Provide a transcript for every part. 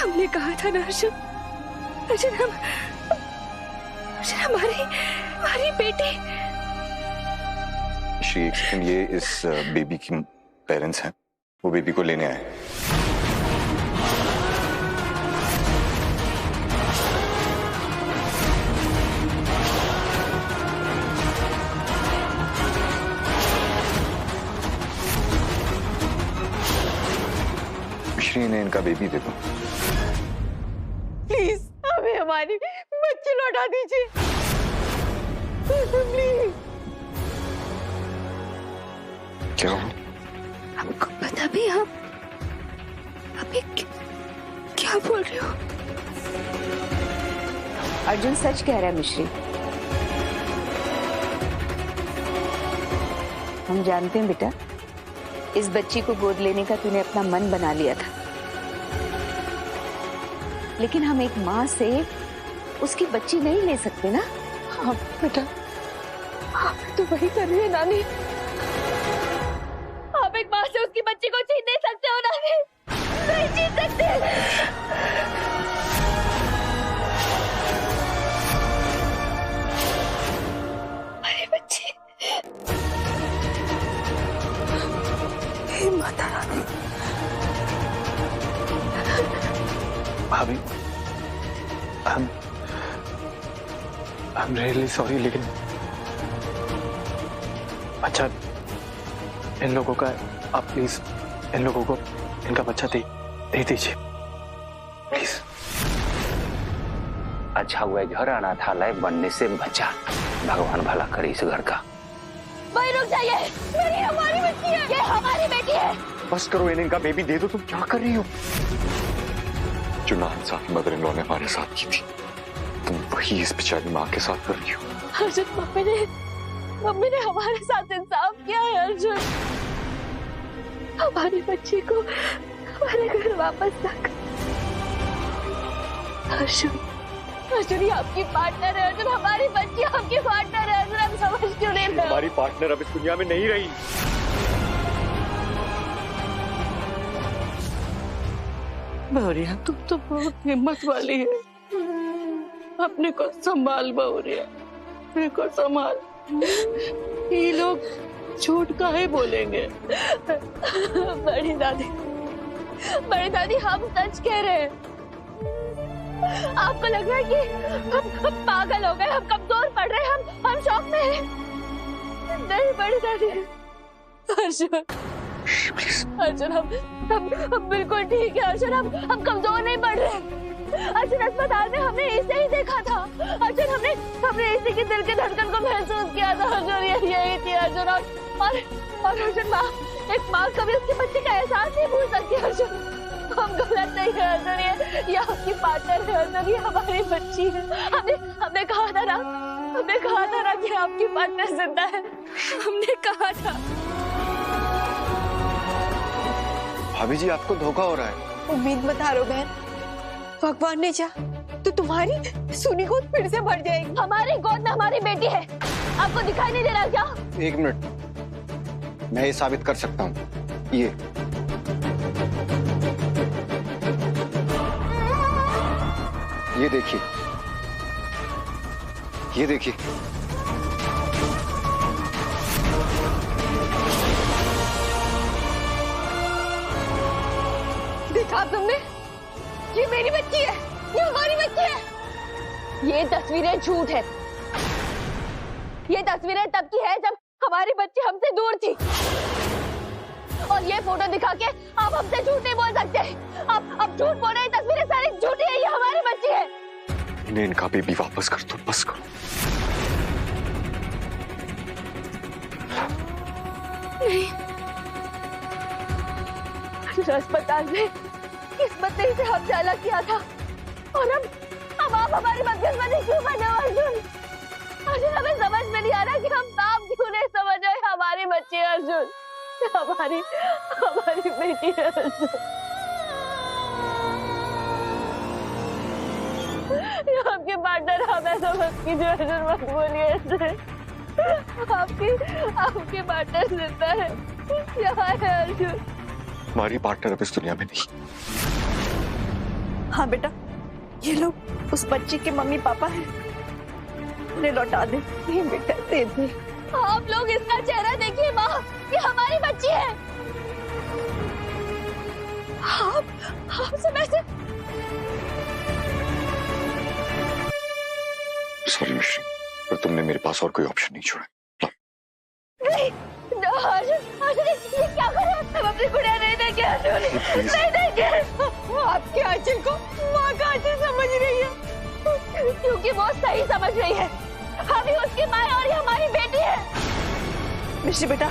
हमने कहा था ना अर्जुन, अर्जुन हमारी हमारी बेटी। श्री, एक सेकंड, ये इस बेबी की पेरेंट्स हैं, वो बेबी को लेने आए। श्री, ने इनका बेबी दे दो। प्लीज हमें हमारी बच्ची लौटा दीजिए, प्लीज। क्या हो? हमको पता भी, हम अभी क्या बोल रहे हो? अर्जुन सच कह रहा है मिश्री। हम जानते हैं बेटा, इस बच्ची को गोद लेने का तूने अपना मन बना लिया था, लेकिन हम एक माँ से उसकी बच्ची नहीं ले सकते ना। हाँ बेटा, आप तो वही कर रही है नानी। आप एक माँ से उसकी बच्ची को छीन नहीं सकते हो नानी, नहीं छीन सकते। अरे बच्चे, हे माता रानी। भाभी, I'm really sorry, लेकिन अच्छा, इन लोगों का, आप प्लीज इन लोगों को इनका बच्चा दे दीजिए प्लीज। अच्छा हुआ घर अनाथालय बनने से बचा, भगवान भला करे इस घर का। भाई रुक जाइए, मेरी हमारी बच्ची है, ये हमारी बेटी है। बस करो, इनका बेबी दे दो। तुम क्या कर रही हो? जो नाइंसाफी मदर इन लॉ ने हमारे साथ की थी, तुम वही इस बेचारी माँ के साथ कर रही हो। अर्जुन, मम्मी ने हमारे साथ इंसाफ किया है अर्जुन। हमारी बच्ची को हमारे घर वापस ला। अर्जुन ये आपकी पार्टनर है अर्जुन, हमारी बच्ची आपकी पार्टनर है अर्जुन, हम समझ क्यों नहीं रहे? हमारी पार्टनर अब इस दुनिया में नहीं रही। बहुरिया, तुम तो बहुत हिम्मत वाली है। अपने को संभाल बहुरिया, अपने को संभाल। ये लोग झूठ काहे बोलेंगे? बड़ी दादी, हम सच कह रहे हैं। आपको लग रहा है कि हम पागल हो गए, हम कमजोर पड़ रहे हैं, हम शौक में हैं। नहीं बड़ी दादी। अर्जुन, हम बिल्कुल ठीक है अर्जुन, हम कमजोर नहीं पड़ रहे। अर्जुन, अस्पताल में हमने इसे ही देखा था अर्जुन, हमने इसी की दिल की धड़कन को महसूस किया था अर्जुन, यही थी अर्जुन। और अर्जुन, एक माँ कभी उसके बच्चे का एहसास नहीं भूल सकती अर्जुन। हम गलत नहीं है अर्जुन, ये आपकी पार्टनर है अर्जुन, ये हमारी बच्ची है। हमने कहा था ना कि आपकी पार्टनर जिंदा है, हमने कहा था। भाभी जी, आपको धोखा हो रहा है। उम्मीद मत हारो बहन, भगवान ने चाहा तो तुम्हारी सुनी गोद फिर से भर जाएगी। हमारी गोद में हमारी बेटी है, आपको दिखाई नहीं दे रहा क्या? एक मिनट, मैं ये साबित कर सकता हूँ। ये देखिए, ये देखिए। देखा तुमने? ये मेरी बच्ची है, ये हमारी बच्ची है। ये तस्वीरें झूठ है, ये तस्वीरें तब की है जब हमारी बच्ची हमसे दूर थी, और ये फोटो दिखा के आप हमसे झूठ नहीं बोल सकते। अब झूठ बोल रहे, तस्वीरें सारी झूठी है, ये हमारी बच्ची है। इन्हें इनका बेबी वापस कर दो, बस करो। नहीं, अस्पताल में किस्मत ने इसे हमसे अलग किया था, और अब आप हमारी बदकिस्मती क्यों बने हो अर्जुन? हमें समझ में नहीं आ रहा कि हम काम क्यों नहीं समझ रहे। हमारी बच्ची है अर्जुन, हमारी बेटी है अर्जुन। आपके पार्टनर हमें समझ कीजिए अर्जुन, मत बोलिए ऐसे। आपकी पार्टनर जिंदा है, यहाँ है अर्जुन। हमारी पार्टनर अब इस दुनिया में नहीं। हाँ बेटा, ये लोग उस बच्ची के मम्मी पापा हैं, उन्हें लौटा दे। नहीं बेटा दे दे। आप लोग इसका चेहरा देखिए माँ, ये हमारी बच्ची है। आप सब ऐसे। सॉरी मिश्री, पर तुमने मेरे पास और कोई ऑप्शन नहीं छोड़ा। नहीं, अर्जुन, ये क्या कर रहे हो? हम अपनी गुड़िया नहीं देंगे अर्जुन, नहीं देंगे। आपके आंचल को माँ का आंचल समझ रही है, क्योंकि वो सही समझ रही है। हम ही उसकी माँ और ये हमारी बेटी है। मिश्री बेटा,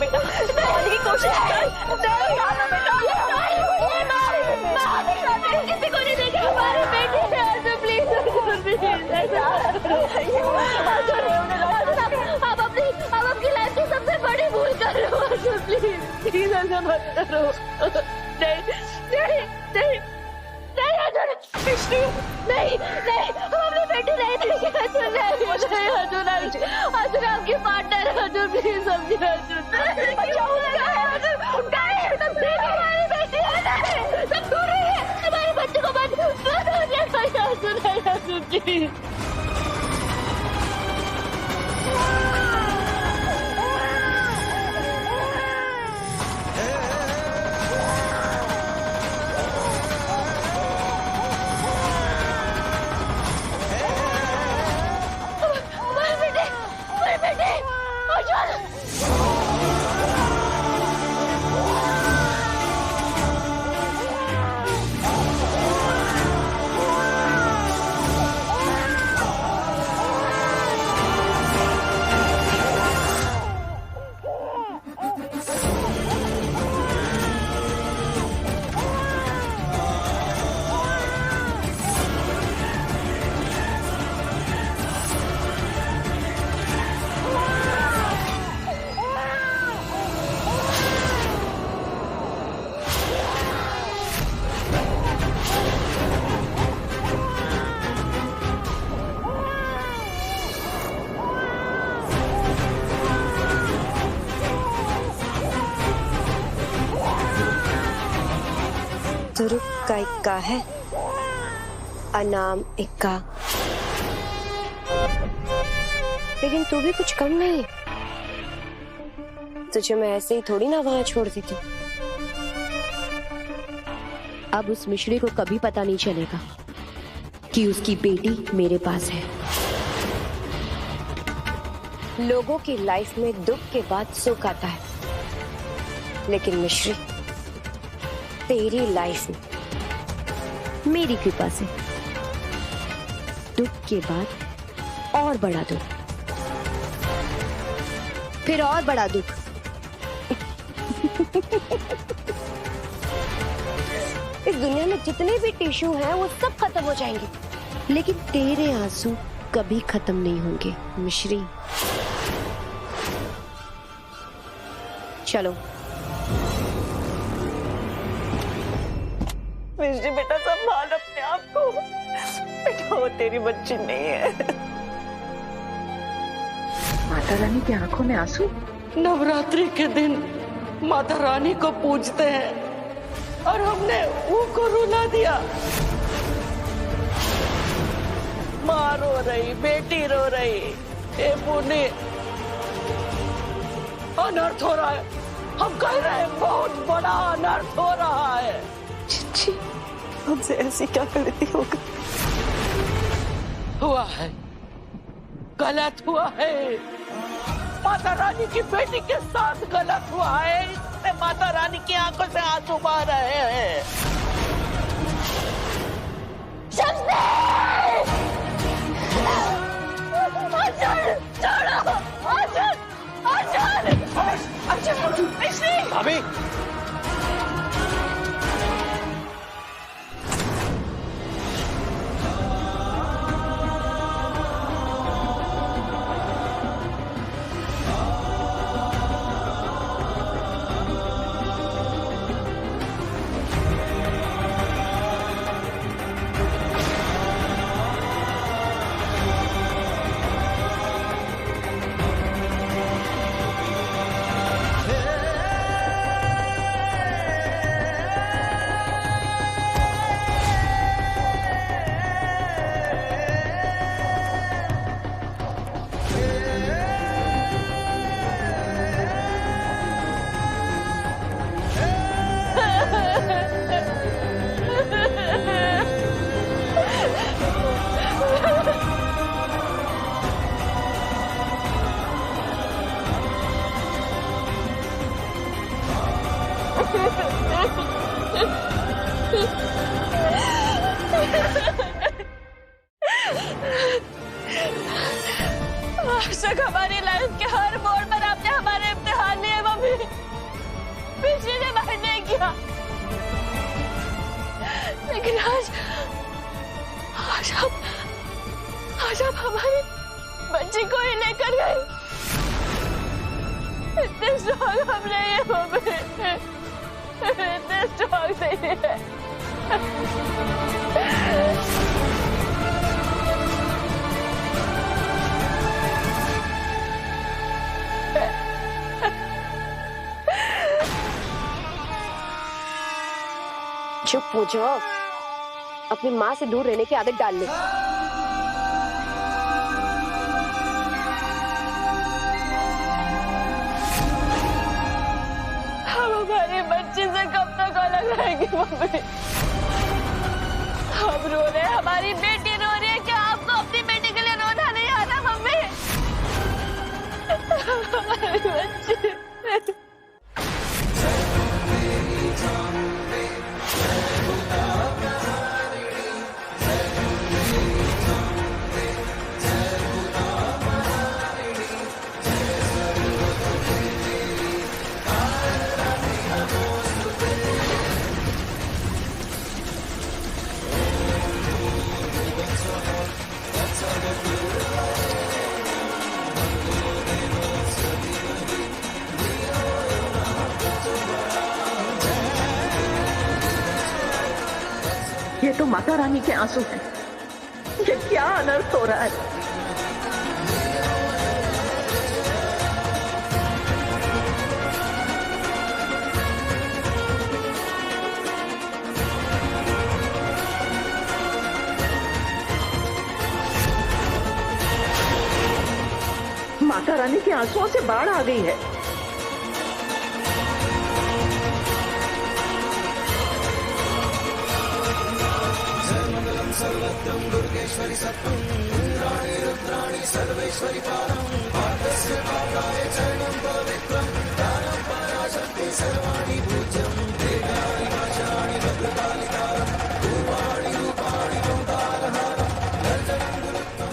बेटा समझने की कोशिश कर। किसी को नहीं देंगे, हमारी बेटी है अर्जुन, प्लीज आप अपनी लाइफ की सबसे बड़ी भूल कर रहे हो अर्जुन, प्लीज ऐसा मत करो। नहीं नहीं नहीं नहीं अर्जुन, विष्णु नहीं नहीं, हम अपनी बेटी नहीं देंगे अर्जुन, नहीं अर्जुन, अर्जुन आपकी पार्टनर है अर्जुन, प्लीज समझिए अर्जुन। हमारी बेटी है, सब दूर रहिए, हमारे बच्चे को मत अर्जुन, प्लीज। तुरुक का इक्का है, अनाम इक्का। लेकिन तू भी कुछ कम नहीं, तुझे मैं ऐसे ही थोड़ी ना वहां छोड़ देती। अब उस मिश्री को कभी पता नहीं चलेगा कि उसकी बेटी मेरे पास है। लोगों की लाइफ में दुख के बाद सुख आता है, लेकिन मिश्री तेरी लाइफ में मेरी कृपा से दुख के बाद और बड़ा दुख, फिर और बड़ा दुख। इस दुनिया में जितने भी टिश्यू हैं वो सब खत्म हो जाएंगे, लेकिन तेरे आंसू कभी खत्म नहीं होंगे मिश्री। चलो मिश्री बेटा, संभाल अपने आप को बेटा, वो तेरी बच्ची नहीं है। माता रानी की आंखों में आंसू। नवरात्रि के दिन माता रानी को पूजते हैं और हमने वो को रुला दिया। माँ रो रही, बेटी रो रही, ए पुण्य अनर्थ हो रहा है। हम कह रहे हैं बहुत बड़ा अनर्थ हो रहा है। चिच्ची, हमसे ऐसी क्या गलती हो गई? हुआ है, गलत हुआ है। माता रानी की बेटी के साथ गलत हुआ है, इसलिए माता रानी की आंखों से आंसू बह रहे हैं। भाभी, आज तक हमारी लाइफ के हर मोड़ पर आपने हमारे इम्तिहान लिए मम्मी, पिछली ने माइंड नहीं किया, लेकिन आज आप हमारी बच्ची को ही लेकर गए। इतने स्ट्रॉन्ग हम नहीं है मम्मी, इतने स्ट्रॉन्ग नहीं है। चुप हो जाओ, अपनी माँ से दूर रहने की आदत डाल ले। हम हमारे बच्चे से कब तक अलग रहेंगे मम्मी? हम रो रहे हैं, हमारी बेटी रो रही है, क्या आपको अपनी बेटी के लिए रोना नहीं आता मम्मी? हमारे बच्चे ये तो माता रानी के आंसू हैं। ये क्या अनर्थ हो रहा है? माता रानी के आंसुओं से बाढ़ आ गई है।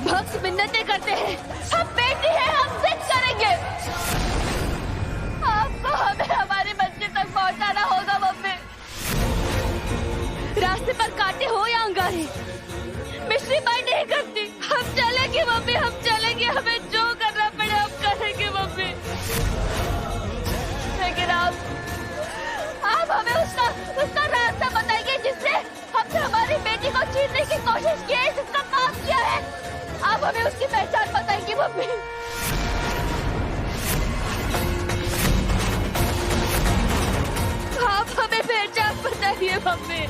भक्त मिन्नतें करते हैं, हम बेटी हैं, हम जिद करेंगे। आपको हमें हमारी बच्ची तक पहुंचाना होगा मम्मी। रास्ते पर कांटे हो या अंगारे, मिश्री बाई नहीं करती। हम चलेंगे मम्मी, हम चलेंगे, हमें जो करना पड़े हम करेंगे मम्मी। लेकिन आप हमें उसका रास्ता बताइए जिससे हमने हमारी बेटी को छीनने की कोशिश की है, जिसका पाप किया है। आप हमें उसकी पहचान बताएंगी मम्मी। आप हमें पहचान बताइए मम्मी।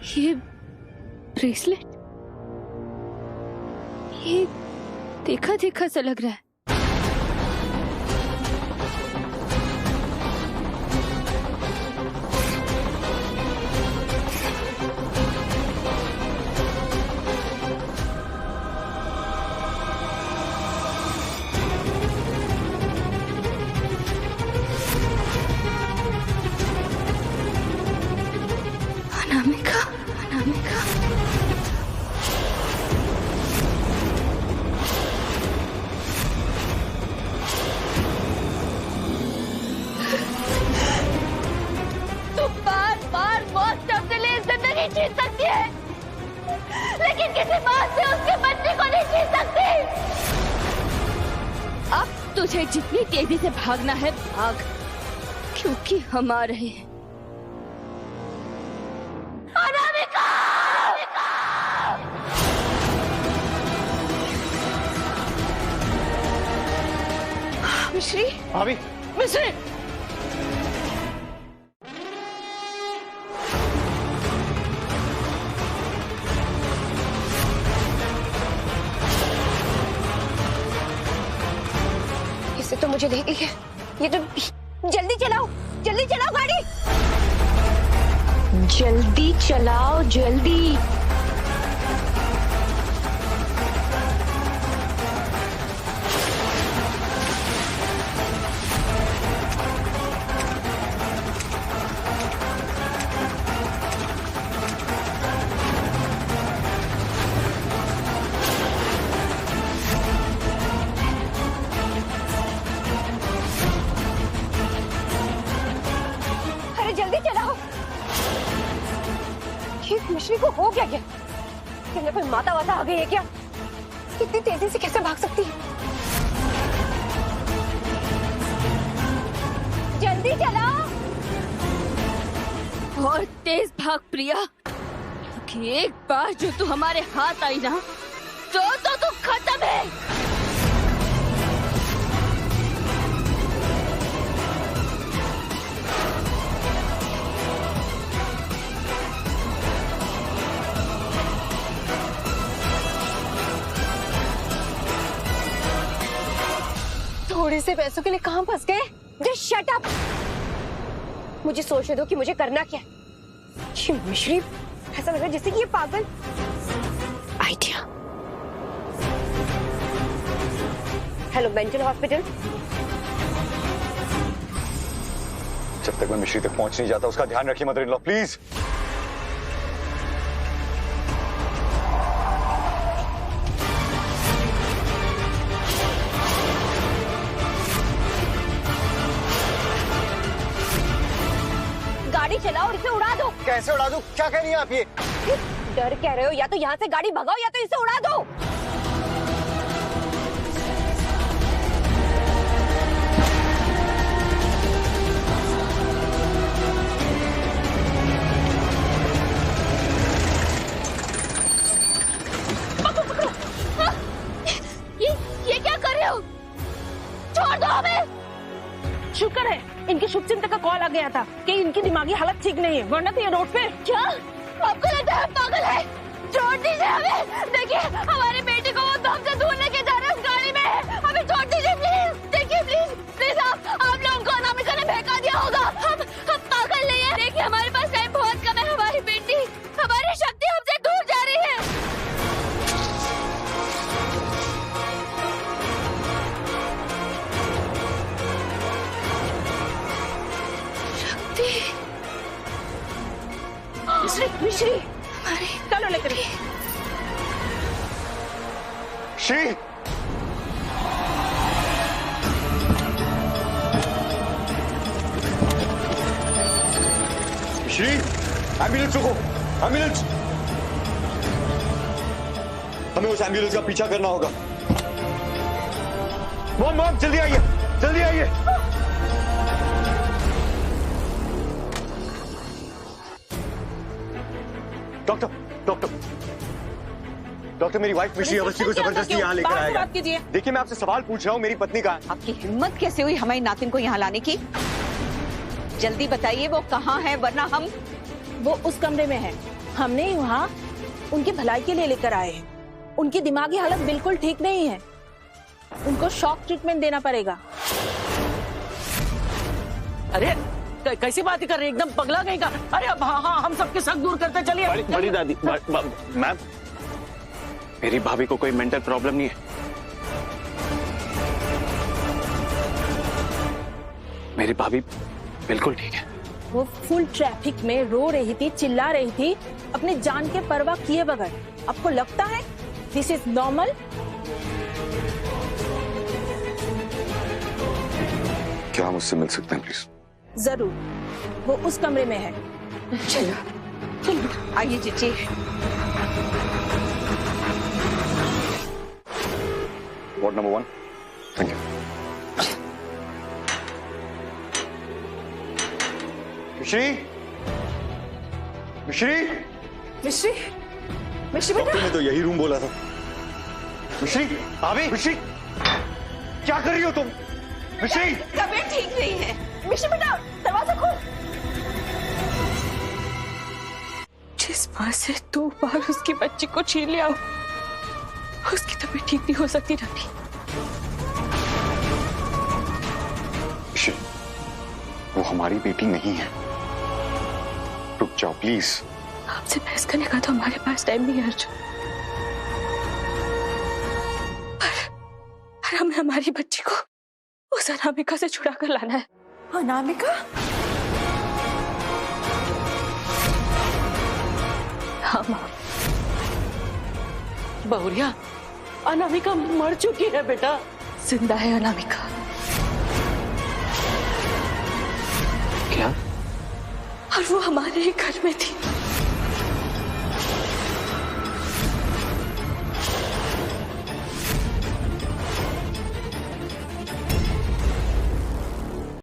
ये ब्रेसलेट, ये देखा देखा सा लग रहा है। अनामिका, अनामिका। तुम बार बार मौत से लिए जिंदगी जीत सकती है, लेकिन किसी बात से उसके बच्चे को नहीं जीत सकती। अब तुझे जितनी तेजी से भागना है भाग, क्योंकि हम आ रहे हैं। अनामिका! मिश्री, भाभी, मिश्री, इसे तो मुझे देख लिया। ये तो जल्दी चलाओ गाड़ी, जल्दी चलाओ जल्दी। अरे जल्दी चलाओ। ये मिश्री को हो क्या क्या? कोई माता वाता आ गई है क्या? इतनी तेजी से कैसे भाग सकती है? जल्दी चलाओ। और तेज भाग प्रिया, कि एक बार जो तू हमारे हाथ आई ना, तो तू खत्म है। थोड़े से पैसों के लिए कहां फंस गए? Just shut up. मुझे सोचने दो कि मुझे करना क्या है। ये मिश्री ऐसा लग रहा है जैसे कि ये पागल। आइडिया। Hello mental hospital. जब तक मैं मिश्री तक पहुंच नहीं जाता उसका ध्यान रखिए मदर इन लॉ, प्लीज। गाड़ी चलाओ और इसे उड़ा दो। कैसे उड़ा दूं? क्या कह रही हैं आप ये? डर कह रहे हो? या तो यहाँ से गाड़ी भगाओ या तो इसे उड़ा दो। ये क्या कर रहे हो? छोड़ दो हमें। शुक्र है इनकी शुभ चिंतक का कॉल आ गया था कि इनकी दिमागी हालत ठीक नहीं है, वरना तो ये रोड पे। क्या आपको लगता है पागल है? छोड़ दीजिए हमें। देखिए हमारी बेटी को वो दम से दूर लेके जा रहे हैं उस गाड़ी में। हमें छोड़ दीजिए प्लीज। देखिए प्लीज आप लोगों को अनामिका ने बहका दिया होगा। हम पागल नहीं है। देखिए हमारे पास टाइम बहुत कम है। हमारी बेटी, हमारी शक्ति हमसे दूर जा रही है। मिश्री चलो लेकर। श्री, श्री, एम्बुलेंस रुको, एम्बुलेंस। हमें उस एम्बुलेंस का पीछा करना होगा। मॉम जल्दी आइए, जल्दी आइए। डॉक्टर मेरी वाइफ मिश्री अवस्थी को जबरदस्ती यहाँ लेकर आएगा। देखिए मैं आपसे सवाल पूछ रहा हूँ, मेरी पत्नी कहाँ है? आपकी हिम्मत कैसे हुई हमारी नातिन को यहाँ लाने की? जल्दी बताइए वो कहाँ है, वरना हम। वो उस कमरे में है। हमने वहाँ उनकी भलाई के लिए लेकर आए हैं। उनकी दिमागी हालत बिल्कुल ठीक नहीं है। उनको शॉक ट्रीटमेंट देना पड़ेगा। अरे कैसी बात कर रही है? एकदम पगला गई का। अरे अब हाँ हम सबके शक दूर करते चलिए। बड़ी दादी, मैम मेरी भाभी को कोई मेंटल प्रॉब्लम नहीं है। मेरी भाभी बिल्कुल ठीक है। वो फुल ट्रैफिक में रो रही थी, चिल्ला रही थी, अपने जान के परवाह किए बगैर। आपको लगता है दिस इज नॉर्मल? क्या हम उससे मिल सकते हैं प्लीज? जरूर, वो उस कमरे में है। चलो। आइए जीजी। Ward number 1। Thank you. मिश्री, मिश्री, मिश्री, मिश्री बेटा। डॉक्टर ने तो यही रूम बोला था। मिश्री, आवी, मिश्री, क्या कर रही हो तुम? मिश्री, तबीयत ठीक नहीं है। मिश्री बेटा, दरवाजा खोल। जिस माँ से 2 बार उसकी बच्ची को छीन लिया, उसकी तबीयत ठीक नहीं हो सकती रानी। मिश्री, वो हमारी बेटी नहीं है। रुक जाओ प्लीज। आपसे बहस करने का तो हमारे पास टाइम नहीं है अर्जुन, पर हमें हमारी बच्ची को उस अनामिका से छुड़ा कर लाना है। अनामिका? हाँ माँ। बहुरिया, अनामिका मर चुकी है बेटा। जिंदा है अनामिका। क्या? और वो हमारे ही घर में थी।